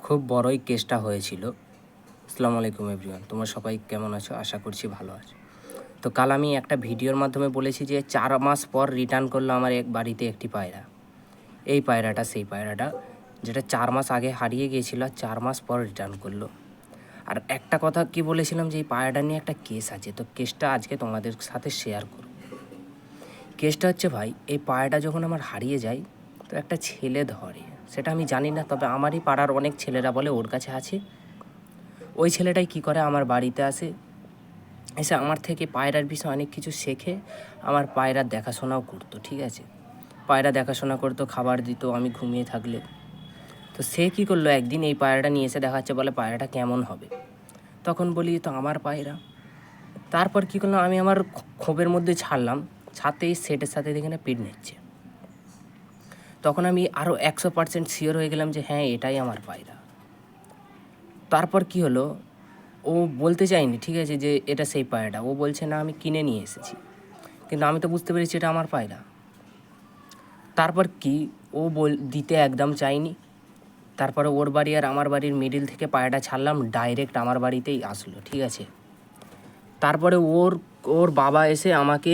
খুব বড়ই কেসটা হয়েছিল। আসসালামু আলাইকুম এভরিওয়ান, তোমরা সবাই কেমন আছো? আশা করছি ভালো আছো। তো কাল আমি একটা ভিডিওর মাধ্যমে বলেছি যে 4 মাস পর রিটার্ন করলো আমার এক বাড়িতে একটি পায়রা। এই পায়রাটা সেই পায়রাটা যেটা 4 মাস আগে হারিয়ে গিয়েছিল, আর 4 মাস পর রিটার্ন করলো। আর একটা কথা কি বলেছিলাম যে এই পায়রাটা নিয়ে একটা কেস আছে, তো কেসটা আজকে তোমাদের সাথে শেয়ার করব। কেসটা হচ্ছে ভাই, এই পায়রাটা যখন আমার হারিয়ে যায় তো একটা ছেলে ধরে, সেটা আমি জানি না, তবে আমারই পাড়ার অনেক ছেলেরা বলে ওর কাছে আছে। ওই ছেলেটাই কি করে আমার বাড়িতে আসে, এসে আমার থেকে পায়রার বিষয়ে অনেক কিছু শেখে, আমার পায়রার দেখাশোনাও করতো। ঠিক আছে, পায়রা দেখাশোনা করতো, খাবার দিত আমি ঘুমিয়ে থাকলে। তো সে কী করলো, একদিন এই পায়রাটা নিয়ে এসে দেখাচ্ছে, বলে পায়রাটা কেমন হবে। তখন বলি তো আমার পায়রা। তারপর কী করলাম, আমি আমার খোপের মধ্যে ছাড়লাম, ছাতেই সেটের সাথে দেখে না পিট নিচ্ছে। তখন আমি আরও 100% শিওর হয়ে গেলাম যে হ্যাঁ, এটাই আমার পায়রা। তারপর কি হলো, ও বলতে চায়নি, ঠিক আছে, যে এটা সেই পায়রাটা। ও বলছে না, আমি কিনে নিয়ে এসেছি। কিন্তু আমি তো বুঝতে পেরেছি এটা আমার পায়রা। তারপর কি, ও দিতে একদম চায়নি। তারপরে ওর বাড়ি আর আমার বাড়ির মিডিল থেকে পায়রাটা ছাড়লাম, ডাইরেক্ট আমার বাড়িতেই আসলো। ঠিক আছে, তারপরে ওর বাবা এসে আমাকে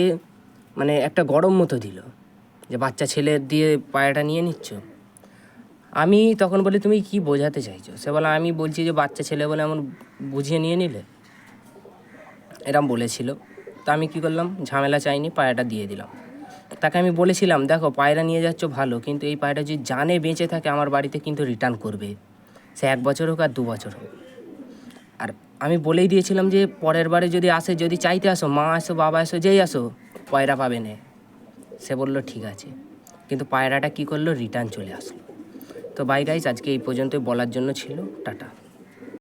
মানে একটা গরম মতো দিল যে বাচ্চা ছেলে দিয়ে পায়রাটা নিয়ে নিচ্ছ। আমি তখন বলি তুমি কি বোঝাতে চাইছো? সে বলে আমি বলছি যে বাচ্চা ছেলে বলে এমন বুঝিয়ে নিয়ে নিলে, এরম বলেছিল। তা আমি কী করলাম, ঝামেলা চাইনি, পায়রাটা দিয়ে দিলাম। তাকে আমি বলেছিলাম দেখো পায়রা নিয়ে যাচ্ছ ভালো, কিন্তু এই পায়রা যদি জানে বেঁচে থাকে আমার বাড়িতে কিন্তু রিটার্ন করবে, সে 1 বছর হোক আর 2 বছর হোক। আর আমি বলেই দিয়েছিলাম যে পরের বারে যদি আসে, যদি চাইতে আসো, মা আসো বাবা আসো যেই আসো, পায়রা পাবে না। সে বললো ঠিক আছে, কিন্তু পায়রাটা কী করলো, রিটার্ন চলে আসলো। তো বাই গাইস, আজকে এই পর্যন্তই বলার জন্য ছিল। টাটা।